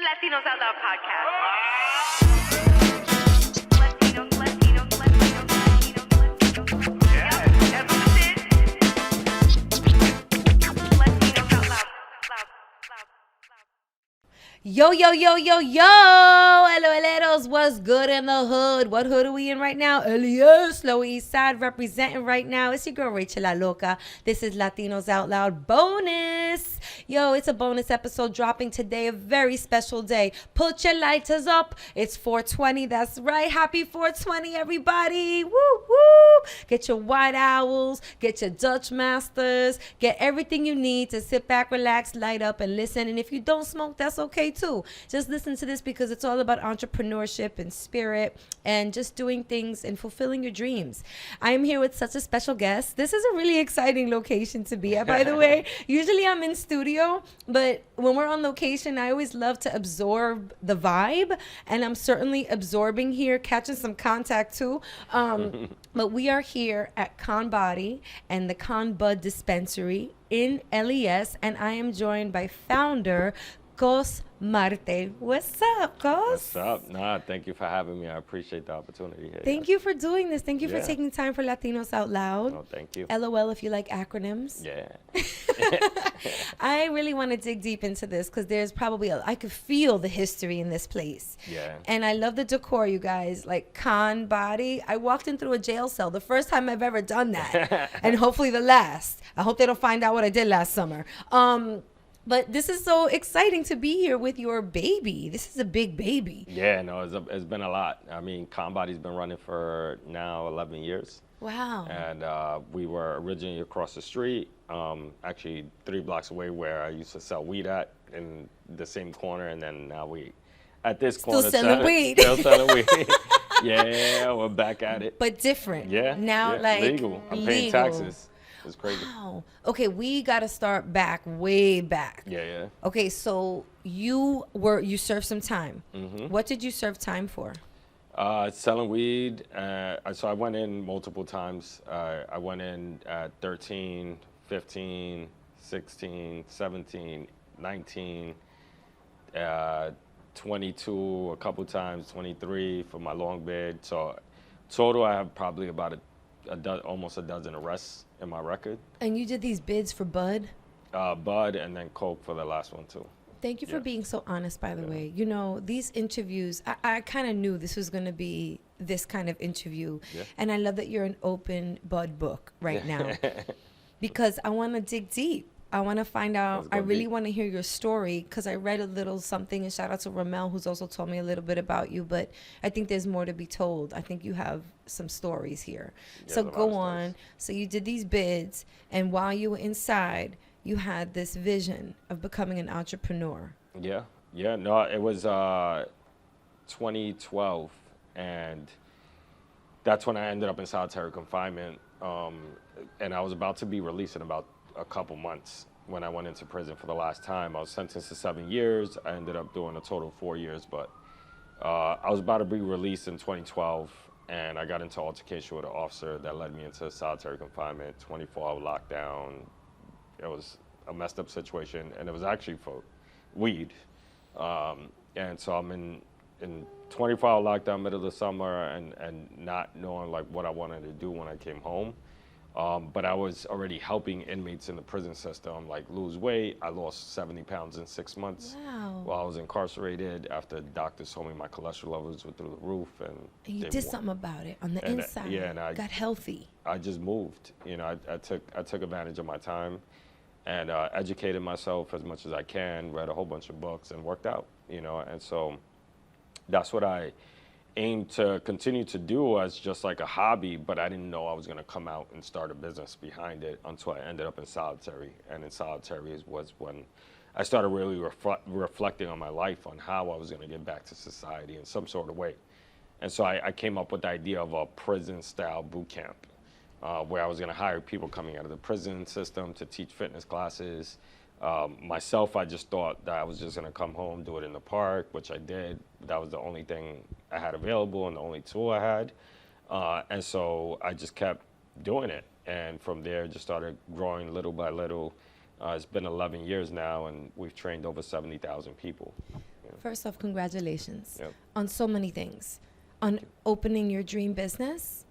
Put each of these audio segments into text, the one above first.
Latinos Out Loud podcast. Latinos. Yeah, that's what this is. Latinos Out Loud. Yo, yo, yo, yo, yo, LOLeros, what's good in the hood? What hood are we in right now? Elias, Lower East Side, representing right now. It's your girl, Rachel La Loca. This is Latinos Out Loud bonus. Yo, it's a bonus episode dropping today, a very special day. Put your lighters up. It's 420, that's right. Happy 420, everybody. Woo, woo. Get your white owls, get your Dutch masters, get everything you need to sit back, relax, light up, and listen. And if you don't smoke, that's okay too. Just listen to this because it's all about entrepreneurship and spirit and just doing things and fulfilling your dreams. I am here with such a special guest. This is a really exciting location to be at, by the way. Usually I'm in studio, but when we're on location, I always love to absorb the vibe, and I'm certainly absorbing here, catching some contact too. But we are here at Con Bod and the Con Bod dispensary in LES, and I am joined by founder Coss Marte. What's up, Coss? What's up? Nah, thank you for having me. I appreciate the opportunity here. Thank you for doing this. Thank you for taking time for Latinos Out Loud. Oh, thank you. LOL if you like acronyms. Yeah. I really want to dig deep into this because there's probably I could feel the history in this place. Yeah. And I love the decor, you guys. Like Con Bod. I walked in through a jail cell. The first time I've ever done that. And hopefully the last. I hope they don't find out what I did last summer. But this is so exciting to be here with your baby. This is a big baby. Yeah, no, it's been a lot. I mean, Con Bod's been running for now 11 years. Wow. And we were originally across the street, actually 3 blocks away where I used to sell weed at in the same corner. And then now we, at this corner, selling weed. Still selling weed. Yeah, we're back at it. But different. Yeah. Now, yeah, like, legal. I'm paying taxes. It's crazy. Wow. Okay, we got to start back, way back. Yeah. Okay, so you served some time. Mm-hmm. What did you serve time for? Selling weed. So I went in multiple times. I went in at 13, 15, 16, 17, 19, 22 a couple times, 23 for my long bid. So total, I have probably about almost a dozen arrests in my record. And you did these bids for Bud? Bud and then Coke for the last one too. Thank you for being so honest, by the way. You know, these interviews, I kind of knew this was going to be this kind of interview. Yeah. And I love that you're an open Bud book right now because I want to dig deep. I want to find out, I really want to hear your story because I read a little something, and shout out to Ramel, who's also told me a little bit about you, but I think there's more to be told. I think you have some stories here. Yeah, so go on. So you did these bids, and while you were inside, you had this vision of becoming an entrepreneur. Yeah. No, it was 2012, and that's when I ended up in solitary confinement, and I was about to be released in about a couple months when I went into prison for the last time. I was sentenced to 7 years. I ended up doing a total of 4 years, but I was about to be released in 2012, and I got into altercation with an officer that led me into solitary confinement, 24-hour lockdown. It was a messed up situation, and it was actually for weed. And so I'm in 24-hour lockdown middle of the summer and not knowing like what I wanted to do when I came home. But I was already helping inmates in the prison system like lose weight. I lost 70 pounds in 6 months. Wow. While I was incarcerated after doctors told me my cholesterol levels were through the roof. And you did something about it on the inside. And I got healthy. I just moved. You know, I took advantage of my time and educated myself as much as I can, read a whole bunch of books and worked out, you know. And so that's what I aim to continue to do as just like a hobby, but I didn't know I was going to come out and start a business behind it until I ended up in solitary. And in solitary was when I started really reflecting on my life, on how I was going to get back to society in some sort of way. And so I came up with the idea of a prison-style boot camp, where I was going to hire people coming out of the prison system to teach fitness classes. Myself, I just thought that I was just going to come home, do it in the park, which I did. That was the only thing I had available and the only tool I had. And so I just kept doing it. And from there, just started growing little by little. It's been 11 years now, and we've trained over 70,000 people. First off, congratulations Yep. on so many things, on opening your dream business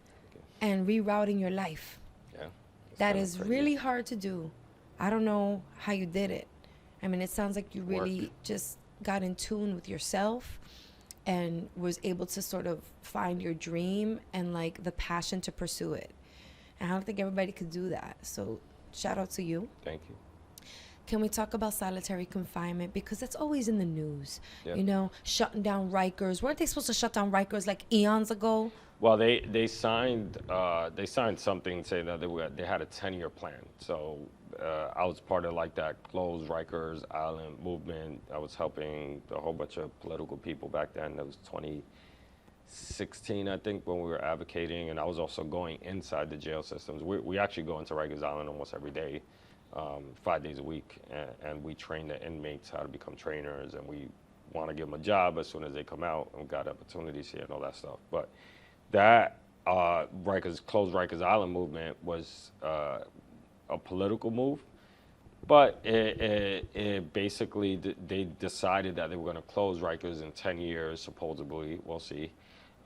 and rerouting your life. Yeah. It's That been is crazy. really hard to do. I don't know how you did it. I mean, it sounds like you really Work. just got in tune with yourself and was able to sort of find your dream and like the passion to pursue it. And I don't think everybody could do that. So shout out to you. Thank you. Can we talk about solitary confinement? Because that's always in the news. Yeah. You know, shutting down Rikers. Weren't they supposed to shut down Rikers like eons ago? Well, they signed something saying that they had a 10-year plan. So I was part of like that closed Rikers Island movement. I was helping a whole bunch of political people back then. That was 2016, I think, when we were advocating, and I was also going inside the jail systems. We actually go into Rikers Island almost every day, 5 days a week, and we train the inmates how to become trainers, and we want to give them a job as soon as they come out, and we got opportunities here and all that stuff. But that closed Rikers Island movement was a political move, but it basically they decided that they were going to close Rikers in 10 years, supposedly, we'll see,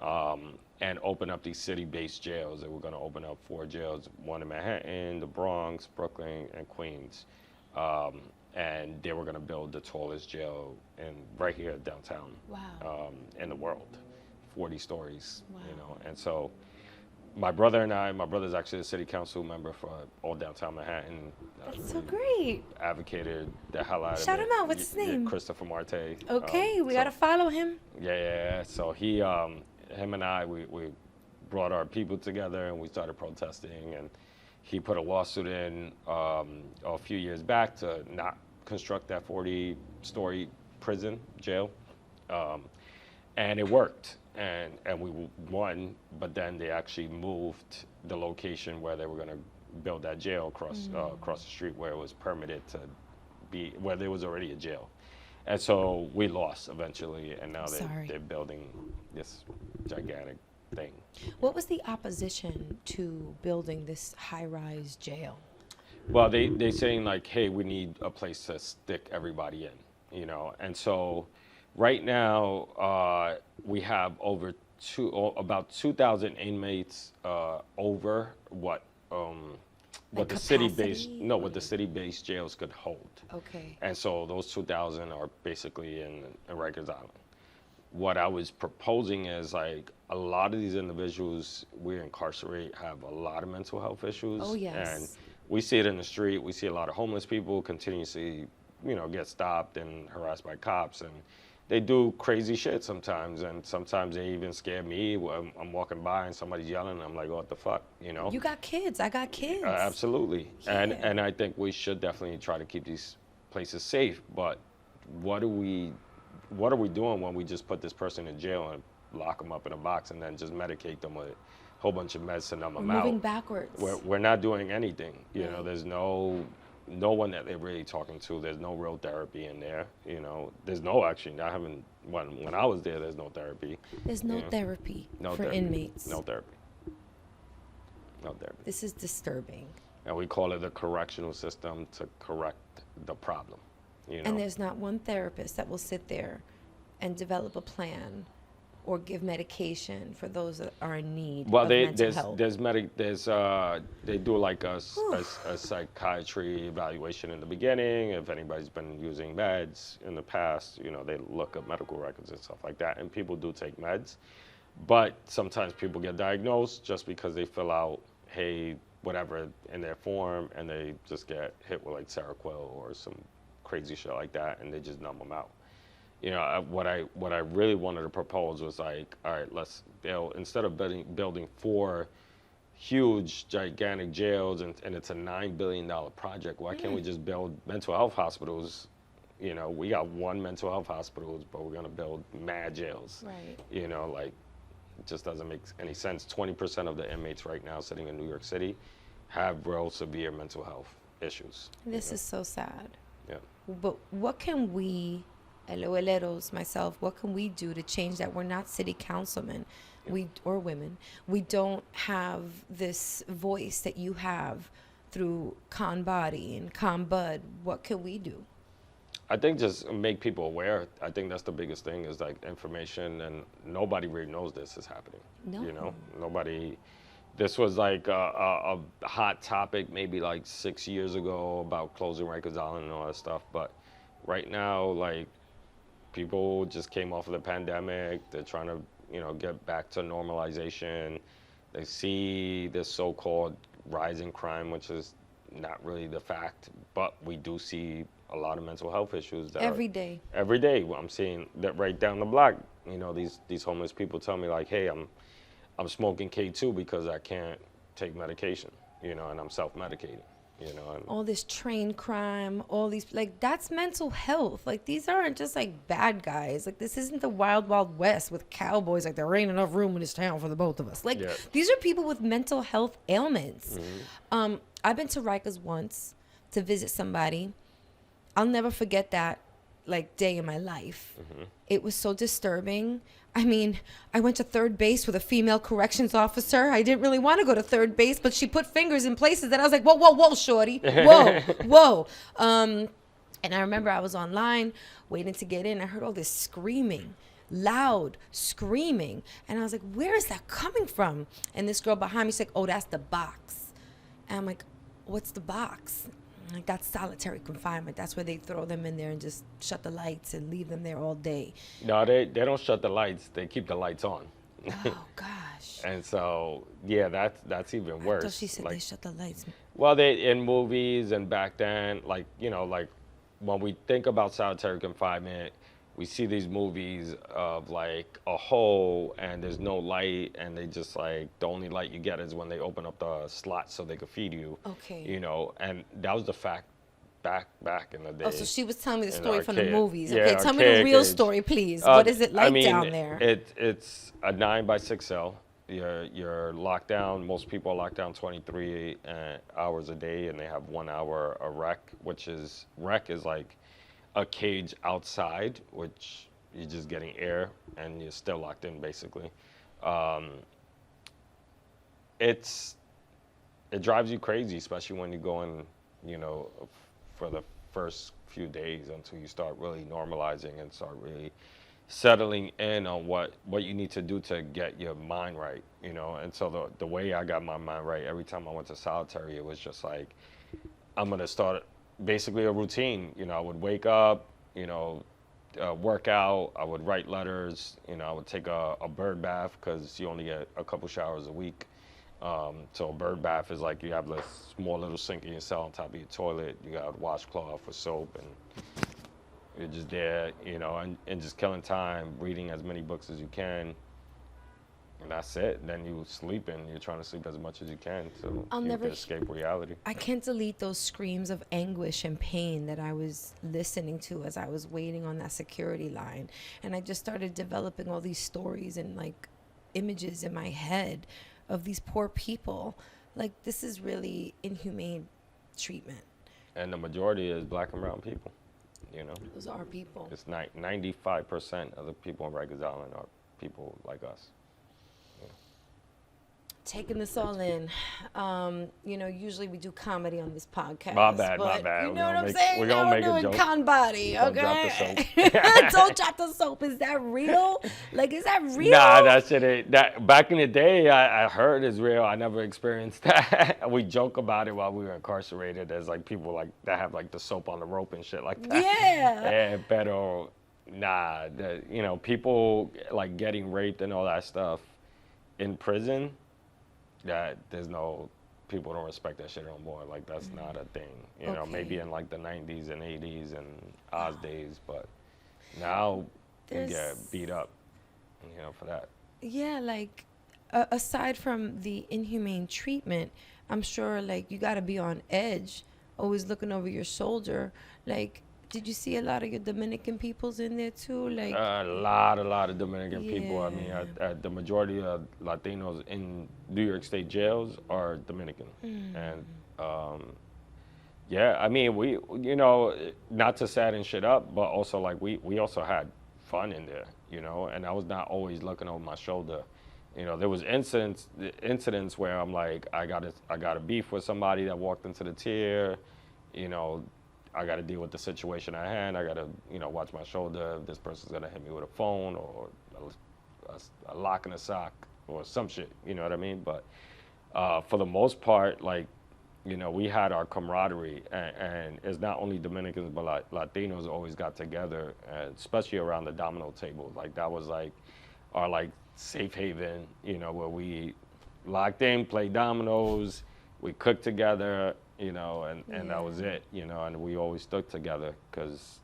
and open up these city-based jails. They were going to open up 4 jails, one in Manhattan, the Bronx, Brooklyn, and Queens, and they were going to build the tallest jail right here downtown. Wow. In the world. 40 stories, Wow. you know, and so my brother's actually a city council member for all downtown Manhattan. That's so great. Advocated the hell out of it. Shout him out. What's his name? Christopher Marte. Okay, we so- got to follow him. Yeah. So him and I, we brought our people together and we started protesting, and he put a lawsuit in a few years back to not construct that 40-story jail. And it worked, and we won, but then they actually moved the location where they were going to build that jail across the street, where it was permitted to be, where there was already a jail. And so we lost eventually, and now Sorry. they're building this gigantic thing. What was the opposition to building this high-rise jail? Well, they saying like, hey, we need a place to stick everybody in, you know, and so right now we have about 2,000 inmates over what Like the capacity? city-based jails could hold. Okay. And so those 2,000 are basically in Rikers Island. What I was proposing is like a lot of these individuals we incarcerate have a lot of mental health issues. Oh, yes. And we see it in the street. We see a lot of homeless people continuously, get stopped and harassed by cops, and they do crazy shit sometimes. And sometimes they even scare me. I'm walking by and somebody's yelling, and I'm like, what the fuck, You got kids. I got kids. Absolutely. Yeah. And I think we should definitely try to keep these places safe. But what are we doing when we just put this person in jail and lock them up in a box and then just medicate them with a whole bunch of meds to numb them We're out? moving backwards. We're not doing anything. Right. There's no one that they're really talking to. There's no real therapy in there. There's no actually. I haven't. When I was there, there's no therapy. There's no therapy No for therapy. inmates. No therapy. No therapy. This is disturbing. And we call it the correctional system to correct the problem. And there's not one therapist that will sit there and develop a plan or give medication for those that are in need Well, of mental health. they do like a psychiatry evaluation in the beginning. If anybody's been using meds in the past, they look up medical records and stuff like that. And people do take meds, but sometimes people get diagnosed just because they fill out, hey, whatever in their form, and they just get hit with like Seroquel or some crazy shit like that, and they just numb them out. What I really wanted to propose was like, all right, let's build, instead of building 4 huge, gigantic jails, and it's a $9 billion project, why can't we just build mental health hospitals? We got 1 mental health hospital, but we're gonna build mad jails. Right. It just doesn't make any sense. 20% of the inmates right now sitting in New York City have real severe mental health issues. This is so sad. Yeah. But what can we, LOLeros, myself, what can we do to change that? We're not city councilmen, or women. We don't have this voice that you have through Con Bod and Con Bod. What can we do? I think just make people aware. I think that's the biggest thing is like information, and nobody really knows this is happening. No. You know, nobody. This was like a hot topic maybe like 6 years ago about closing Rikers Island and all that stuff. But right now, like people just came off of the pandemic. They're trying to, get back to normalization. They see this so-called rise in crime, which is not really the fact, but we do see a lot of mental health issues that Every day. every day. I'm seeing that right down the block. These homeless people tell me like, hey, I'm smoking K2 because I can't take medication, and I'm self-medicating, And All this train crime, all these, like, that's mental health. Like, these aren't just like bad guys. Like, this isn't the wild, wild west with cowboys. Like, there ain't enough room in this town for the both of us. Like, Yeah. these are people with mental health ailments. I've been to Rikers once to visit somebody. I'll never forget that, like, day in my life. It was so disturbing. I mean, I went to third base with a female corrections officer. I didn't really want to go to third base, but she put fingers in places that I was like, whoa, whoa, whoa, shorty. Whoa, whoa. And I remember I was online waiting to get in. I heard all this screaming, loud screaming. And I was like, where is that coming from? And this girl behind me, she's like, oh, that's the box. And I'm like, what's the box? Like, that's solitary confinement. That's where they throw them in there and just shut the lights and leave them there all day. No, they don't shut the lights. They keep the lights on. Oh, gosh. And so, yeah, that's even worse. I thought she said like, they shut the lights. Well, they in movies and back then, like when we think about solitary confinement, we see these movies of like a hole and there's no light, and they just like the only light you get is when they open up the slot so they could feed you. Okay. And that was the fact back in the day. Oh, so she was telling me the in story from the archaic- movies. yeah, Okay, tell me the archaic real age. story, please. What is it like I mean, down there? It's a 9x6 cell. You're locked down. Most people are locked down 23 hours a day, and they have 1 hour a rec, rec is like a cage outside, which you're just getting air and you're still locked in basically. It drives you crazy, especially when you go in, for the first few days until you start really normalizing and start really settling in on what you need to do to get your mind right, And so the way I got my mind right, every time I went to solitary, it was just like, I'm gonna start basically a routine. I would wake up, work out, I would write letters, I would take a bird bath because you only get a couple showers a week. So a bird bath is like you have this small little sink in your cell on top of your toilet. You got a washcloth with soap, and you're just there, and just killing time, reading as many books as you can. And that's it. Then you sleeping. You're trying to sleep as much as you can so I'll you never can escape reality. I can't delete those screams of anguish and pain that I was listening to as I was waiting on that security line. And I just started developing all these stories and like images in my head of these poor people. Like, this is really inhumane treatment. And the majority is black and brown people, Those are people. It's 95% of the people in Rikers Island are people like us. Taking this all in. Usually we do comedy on this podcast. My bad. You know what I'm saying? We're gonna make a doing joke. Con Body, Don't drop the okay? Don't drop the soap. Is that real? Like, is that real? Nah, that shit ain't. That back in the day, I heard is real. I never experienced that. We joke about it while we were incarcerated. There's like people like that have like the soap on the rope and shit like that. Yeah. Pero nah, people like getting raped and all that stuff in prison. That there's no, people don't respect that shit no more. Like, that's not a thing. Okay. Maybe in like the 90s and 80s and Oz days, but now you get beat up, for that. Yeah, like, aside from the inhumane treatment, I'm sure, like, you got to be on edge, always looking over your shoulder. Like, did you see a lot of your Dominican peoples in there too? Like, A lot of Dominican people. I mean, Yeah. the majority of Latinos in New York State jails are Dominican. And yeah, I mean, we, not to sadden shit up, but also like we also had fun in there, and I was not always looking over my shoulder. There was incidents where I'm like, I got a beef with somebody that walked into the tier, I got to deal with the situation at hand. I got to, watch my shoulder. If this person's gonna hit me with a phone or a lock in a sock or some shit. You know what I mean? But for the most part, like, we had our camaraderie, and it's not only Dominicans but Latinos always got together, and especially around the domino table. Like that was like our like safe haven, where we locked in, played dominoes, we cooked together, and that was it, and we always stuck together because,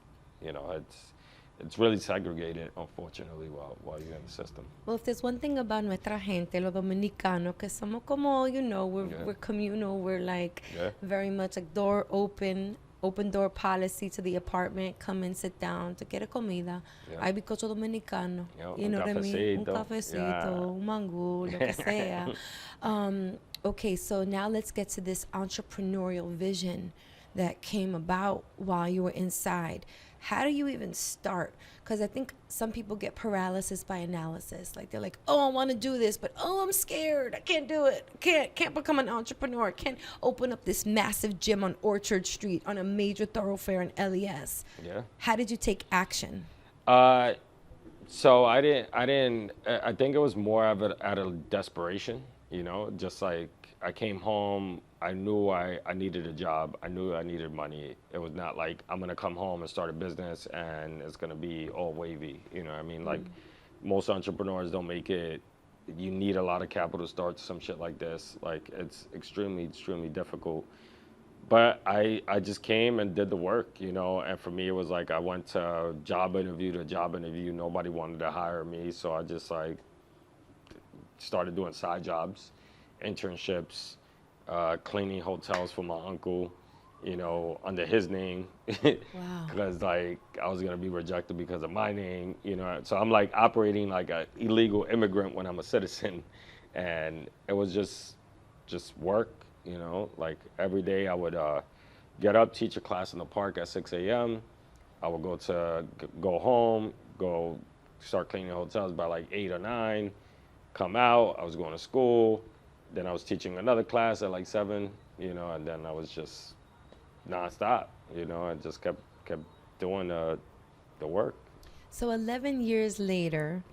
it's really segregated, unfortunately, while you're in the system. Well, if there's one thing about nuestra gente, los dominicanos, que somos como, we're communal, we're like very much like open door policy to the apartment, come and sit down to get a comida. Hay bizcocho dominicano, you know what I mean? Un cafecito, un mangú, lo que sea. Okay, so now let's get to this entrepreneurial vision that came about while you were inside. How do you even start? Because I think some people get paralysis by analysis. Like they're like, oh, I want to do this, but oh, I'm scared. I can't do it. Can't become an entrepreneur. Can't open up this massive gym on Orchard Street on a major thoroughfare in LES. Yeah. How did you take action? So I think it was more of out of desperation, just like I came home, I knew I needed a job. I knew I needed money. It was not like I'm going to come home and start a business and it's going to be all wavy. You know what I mean? Like most entrepreneurs don't make it. You need a lot of capital to start some shit like this. Like it's extremely, extremely difficult. But I just came and did the work, and for me it was like I went to job interview to job interview. Nobody wanted to hire me. So I just like started doing side jobs, internships, cleaning hotels for my uncle, under his name. Wow. Because like I was gonna be rejected because of my name, So I'm like operating like an illegal immigrant when I'm a citizen, and it was just work, Like every day I would get up, teach a class in the park at 6 a.m. I would go home, go start cleaning hotels by like 8 or 9, come out. I was going to school. Then I was teaching another class at like 7, and then I was just nonstop, and just kept doing the work. So 11 years later,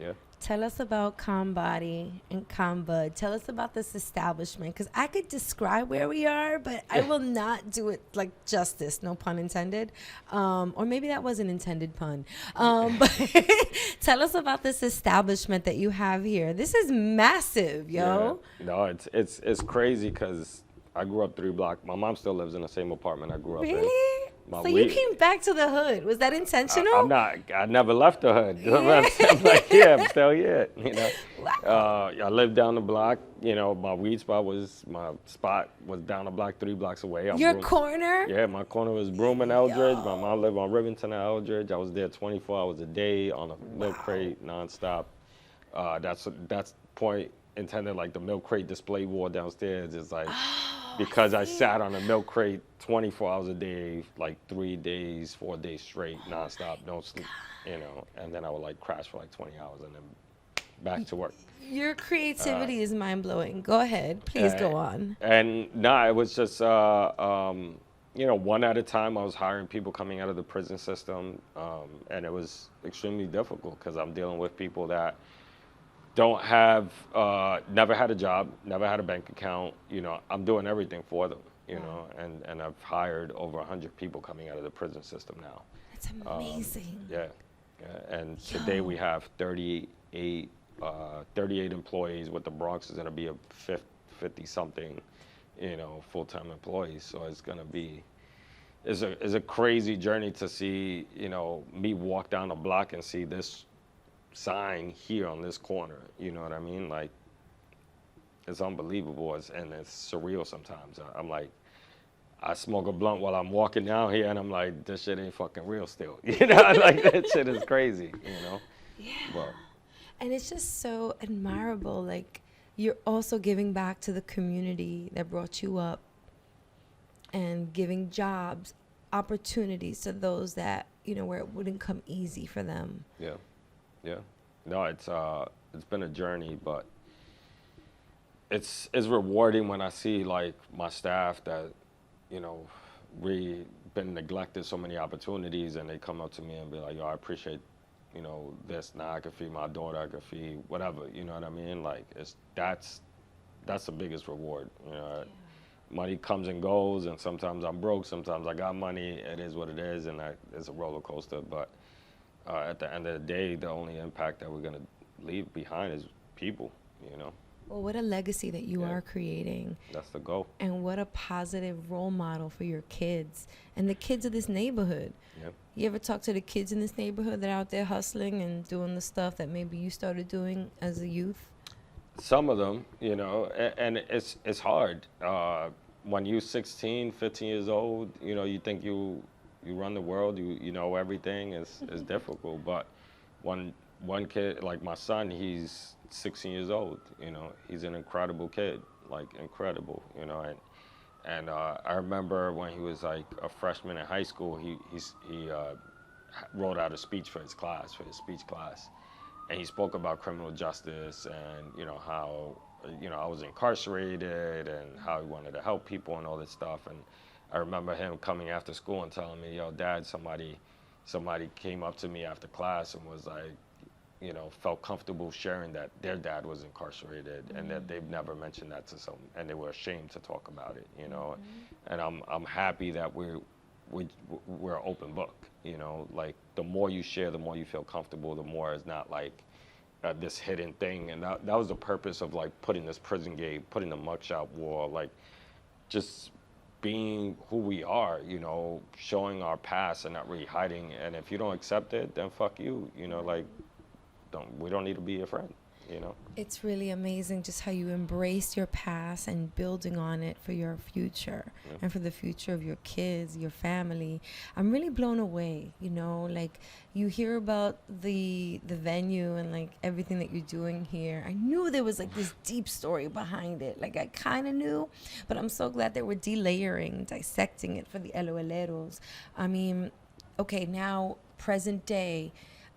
tell us about Con Body and Con Bod. Tell us about this establishment, because I could describe where we are, but I will not do it like justice, no pun intended. Or maybe that was an intended pun. But tell us about this establishment that you have here. This is massive, yo. Yeah. No, it's crazy because I grew up 3 blocks. My mom still lives in the same apartment I grew up in. Really? So you came back to the hood. Was that intentional? I never left the hood. I'm like, I'm still here, Wow. I lived down the block. My weed spot my spot was down the block 3 blocks away. Your corner? Yeah, my corner was Broome and Eldridge. My mom lived on Rivington and Eldridge. I was there 24 hours a day on a milk crate nonstop. That's point intended, like the milk crate display wall downstairs is like, because I sat on a milk crate 24 hours a day, like 3 days, 4 days straight, nonstop, no sleep, and then I would like crash for like 20 hours and then back to work. Your creativity is mind-blowing. Go ahead. Please go on. And it was just, one at a time. I was hiring people coming out of the prison system, and it was extremely difficult because I'm dealing with people that don't have, never had a job, never had a bank account. I'm doing everything for them, and I've hired over 100 people coming out of the prison system now. That's amazing. And today we have 38 employees. With the Bronx is going to be a 50-something, full-time employees. So it's going to be, it's a crazy journey to see, me walk down the block and see this sign here on this corner. You know what I mean? Like, it's unbelievable, and it's surreal sometimes. I'm like, I smoke a blunt while I'm walking down here, and I'm like, this shit ain't fucking real still. Like that shit is crazy, Yeah. Well, and it's just so admirable. Like, you're also giving back to the community that brought you up and giving jobs, opportunities to those that, where it wouldn't come easy for them. Yeah. No, it's been a journey, but it's rewarding when I see like my staff that, we been neglected so many opportunities, and they come up to me and be like, yo, I appreciate, you know, this. Now I can feed my daughter, I can feed whatever, you know what I mean? Like, that's the biggest reward, you know. Money comes and goes, and sometimes I'm broke, sometimes I got money. It is what it is, and it's a roller coaster. But at the end of the day, the only impact that we're gonna leave behind is people, you know. Well, what a legacy that you are creating. That's the goal. And what a positive role model for your kids and the kids of this neighborhood. Yep. You ever talk to the kids in this neighborhood that are out there hustling and doing the stuff that maybe you started doing as a youth? Some of them, you know, and it's hard. When you're 16, 15 years old, you know, you think you run the world, you know everything. It's difficult. But one kid, like my son, he's 16 years old. You know, he's an incredible kid, like incredible. You know, and I remember when he was like a freshman in high school, he wrote out a speech for his speech class, and he spoke about criminal justice and, you know, how, you know, I was incarcerated and how he wanted to help people and all this stuff. And I remember him coming after school and telling me, yo, Dad, somebody came up to me after class and was like, you know, felt comfortable sharing that their dad was incarcerated and that they've never mentioned that to someone, and they were ashamed to talk about it, you know. And I'm happy that we're an open book, you know. Like, the more you share, the more you feel comfortable, the more it's not like this hidden thing. And that was the purpose of like putting this prison gate, putting the mugshot wall, like just being who we are, you know, showing our past and not really hiding. And if you don't accept it, then fuck you, you know, like we don't need to be your friend, you know. It's really amazing just how you embrace your past and building on it for your future and for the future of your kids, your family. I'm really blown away, you know, like you hear about the venue and like everything that you're doing here. I knew there was like this deep story behind it. Like I kind of knew, but I'm so glad that we're delayering, dissecting it for the LOLeros. I mean, okay, now present day,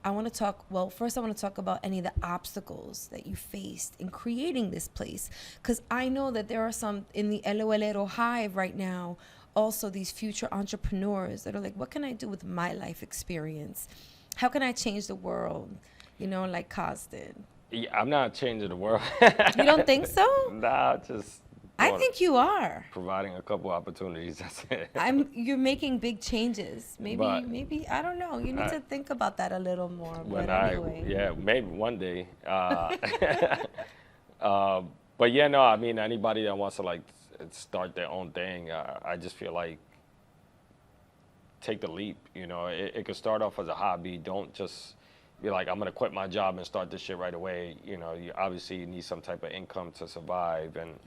I want to talk, well, first I want to talk about any of the obstacles that you faced in creating this place. Because I know that there are some in the LOLero hive right now, also these future entrepreneurs that are like, what can I do with my life experience? How can I change the world? You know, like Coss did. Yeah, I'm not changing the world. You don't think so? Nah, just I think you are. providing a couple opportunities. That's it. You're making big changes. Maybe I don't know. You need to think about that a little more. But anyway. Yeah, maybe one day. But yeah, no, I mean, anybody that wants to like start their own thing, I just feel like take the leap. You know, it could start off as a hobby. Don't just be like, I'm gonna quit my job and start this shit right away. You know, you need some type of income to survive and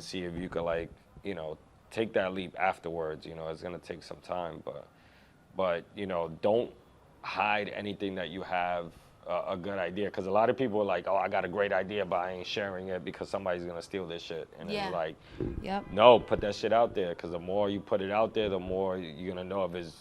see if you could, like, you know, take that leap afterwards. You know, it's gonna take some time, but you know, don't hide anything that you have a good idea, because a lot of people are like, oh, I got a great idea, but I ain't sharing it because somebody's gonna steal this shit. And it's like, no, put that shit out there, because the more you put it out there, the more you're gonna know if it's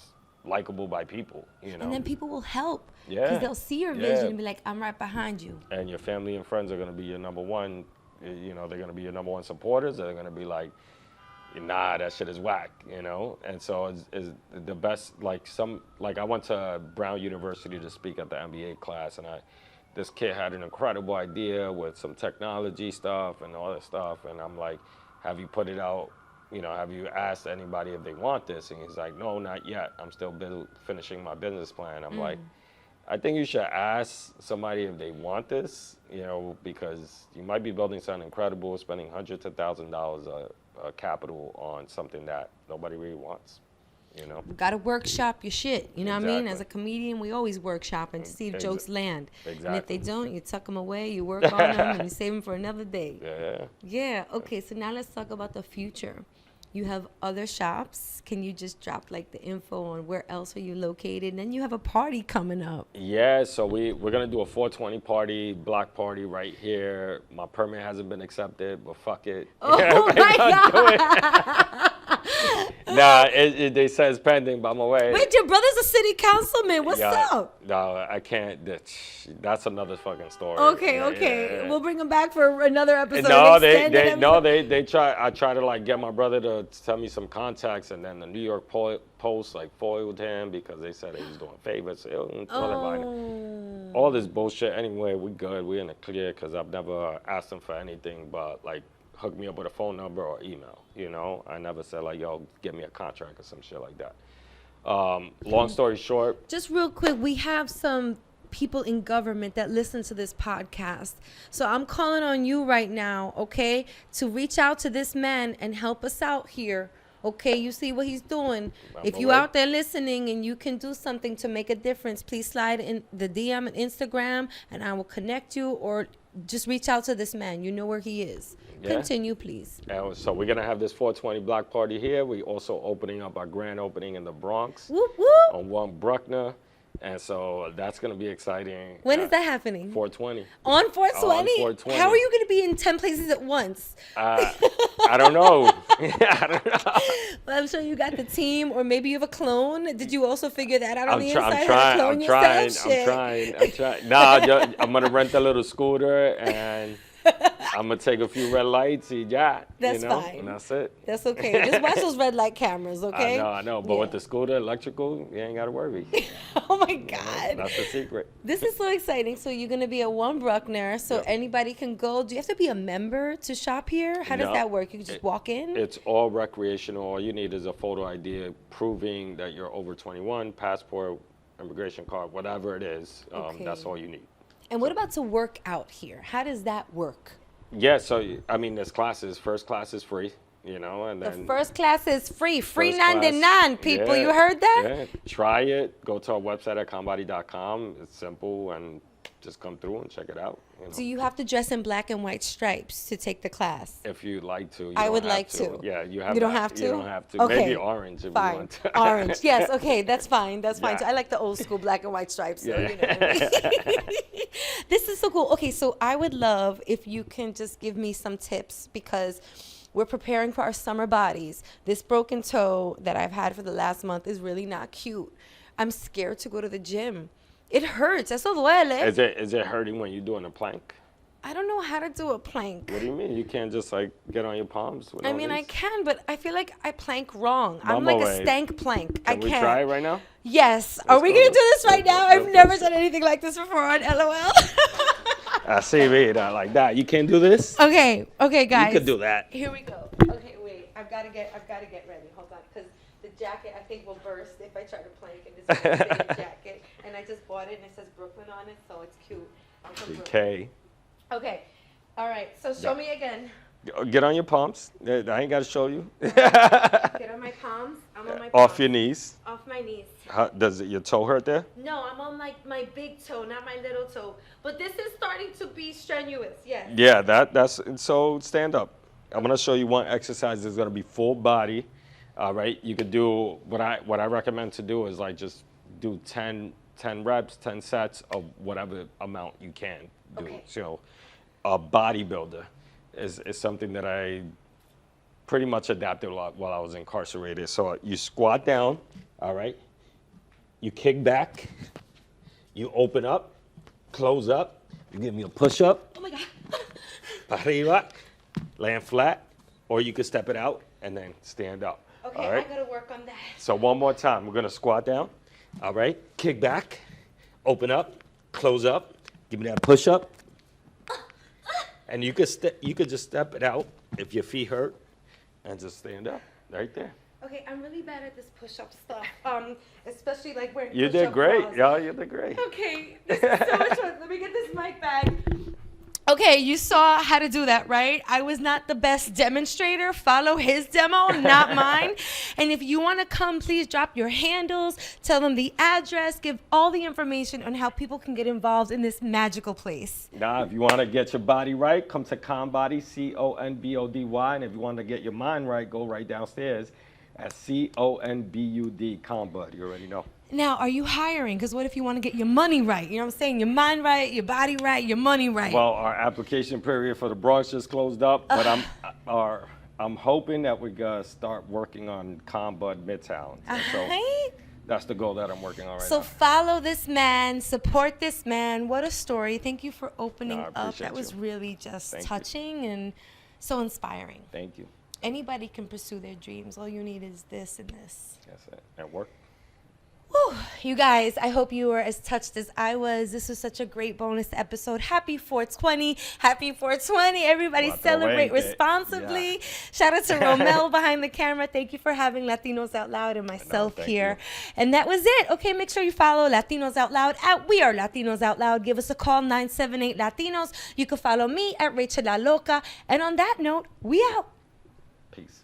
likable by people, you know. And then people will help. Yeah. Because they'll see your vision and be like, I'm right behind you. And your family and friends are going to be your number one, you know, they're going to be your number one supporters. They're going to be like, nah, that shit is whack, you know. And so it's the best, like I went to Brown University to speak at the MBA class, and this kid had an incredible idea with some technology stuff and all that stuff. And I'm like, have you put it out? You know, have you asked anybody if they want this? And he's like, no, not yet. I'm still finishing my business plan. I'm like, I think you should ask somebody if they want this, you know, because you might be building something incredible, spending hundreds of thousands of dollars of capital on something that nobody really wants, you know. You got to workshop your shit, you know what I mean? Exactly. As a comedian, we always workshop and to see if jokes land. Exactly. And if they don't, you tuck them away, you work on them, and you save them for another day. Yeah. Yeah, okay, so now let's talk about the future. You have other shops. Can you just drop like the info on where else are you located? And then you have a party coming up. Yeah, so we're gonna do a 420 party, block party right here. My permit hasn't been accepted, but fuck it. Oh my God. Nah, they said it's pending, but I'm away. Wait, your brother's a city councilman. What's up? No, I can't. That's another fucking story. Okay, Yeah, okay. yeah. We'll bring him back for another episode. No, an extended episode. they try. I try to like get my brother to tell me some contacts, and then the New York Post like foiled him because they said he was doing favors. Oh. All this bullshit. Anyway, we good. We in the clear because I've never asked him for anything but like hook me up with a phone number or email. You know, I never said like, yo, get me a contract or some shit like that. Long story short. Just real quick, we have some people in government that listen to this podcast. So I'm calling on you right now, okay, to reach out to this man and help us out here. Okay, you see what he's doing. If you out there listening and you can do something to make a difference, please slide in the DM and Instagram and I will connect you, or just reach out to this man. You know where he is. Yeah. Continue, please. And so we're gonna have this 420 block party here. We also opening up our grand opening in the Bronx Whoop, whoop. on 1 Bruckner. And so that's going to be exciting. When is that happening? 420. On 420? On 420. How are you going to be in 10 places at once? I don't know. I don't know. Well, I'm sure you got the team, or maybe you have a clone. Did you also figure that out on the inside? I'm how to clone trying. yourself? I'm trying. Nah, I'm going to rent a little scooter and I'm going to take a few red lights. That's you know, fine. And that's it. That's okay. Just watch those red light cameras, okay? I know. But Yeah. with the scooter, electrical, you ain't got to worry. Oh, my God. That's the secret. This is so exciting. So you're going to be at 1 Bruckner, so Yep. anybody can go. Do you have to be a member to shop here? How does No. that work? You can just walk in? It's all recreational. All you need is a photo ID proving that you're over 21, passport, immigration card, whatever it is. Okay. That's all you need. And what about to work out here? How does that work? Yeah, so I mean, there's classes. First class is free, you know, and The then first class is free. Free first class- 99, people. yeah, You heard that? Yeah, try it. Go to our website at conbody.com. It's simple, and just come through and check it out. You know. Do you have to dress in black and white stripes to take the class? If you'd like to, you I don't would have like to. Yeah, you have. You don't that. have to? You don't have to. Okay. Maybe orange if you Fine. want to. Orange. Yes. Okay. That's fine. That's fine. Yeah. So I like the old school black and white stripes. So, Yeah. you know what I mean? This is so cool. Okay. So I would love if you can just give me some tips, because we're preparing for our summer bodies. This broken toe that I've had for the last month is really not cute. I'm scared to go to the gym. It hurts. Eso duele. Is it hurting when you're doing a plank? I don't know how to do a plank. What do you mean? You can't just like get on your palms? With I no mean, I knees? can, but I feel like I plank wrong. I'm Mama like a way. stank plank. I Can we can't. try it right now? Yes. Are we go. going to do this right now? I've Let's never go. done anything like this before on LOL. I see me like that. You can't do this? Okay, guys. You could do that. Here we go. Okay, wait. I've got to get ready. Hold on, because the jacket I think will burst if I try to plank in this really big jacket. And I just bought it and it says Brooklyn on it, so it's cute. I'm from Brooklyn. Okay. Okay. All right. So show Yeah. me again. Get on your palms. I ain't got to show you. Get on my palms. I'm on my palms. Off your knees. Off my knees. Does your toe hurt there? No, I'm on like my big toe, not my little toe. But this is starting to be strenuous. Yes. Yeah, that's so stand up. I'm gonna show you one exercise that's gonna be full body. All right, you could do what I recommend to do is like just do 10 reps, 10 sets of whatever amount you can do. Okay. So a bodybuilder is something that I pretty much adapted a lot while I was incarcerated. So you squat down, all right? You kick back, you open up, close up, you give me a push up, Oh my God. arriba, land flat, or you could step it out and then stand up. Okay, all right? I gotta work on that. So one more time, we're gonna squat down, all right? Kick back, open up, close up, give me that push up, and you could just step it out if your feet hurt, and just stand up right there. Okay, I'm really bad at this push-up stuff. Especially like wearing You push-up did great, bras. yeah, you did great. Okay, this is so much fun. Let me get this mic back. Okay, you saw how to do that, right? I was not the best demonstrator. Follow his demo, not mine. And if you want to come, please drop your handles, tell them the address, give all the information on how people can get involved in this magical place. Now, if you want to get your body right, come to Con Body, CONBODY. And if you want to get your mind right, go right downstairs at CONBUD, Con Bod. You already know. Now, are you hiring? Because what if you want to get your money right? You know what I'm saying? Your mind right, your body right, your money right. Well, our application period for the Bronx just closed up, but I'm hoping that we're gonna start working on Con Bod Midtown. And so Right? that's the goal that I'm working on right So now. follow this man, support this man. What a story. Thank you for opening I up. appreciate That was you. really just Thank you. touching and so inspiring. Thank you. Anybody can pursue their dreams. All you need is this and this. That's it. And work. Whew. You guys, I hope you were as touched as I was. This was such a great bonus episode. Happy 420. Happy 420. Everybody 420. celebrate responsibly. Yeah. Shout out to Romel behind the camera. Thank you for having Latinos Out Loud and myself thank here. you. And that was it. Okay, make sure you follow Latinos Out Loud at We Are Latinos Out Loud. Give us a call, 978 Latinos. You can follow me at Rachel La Loca. And on that note, we out. Peace.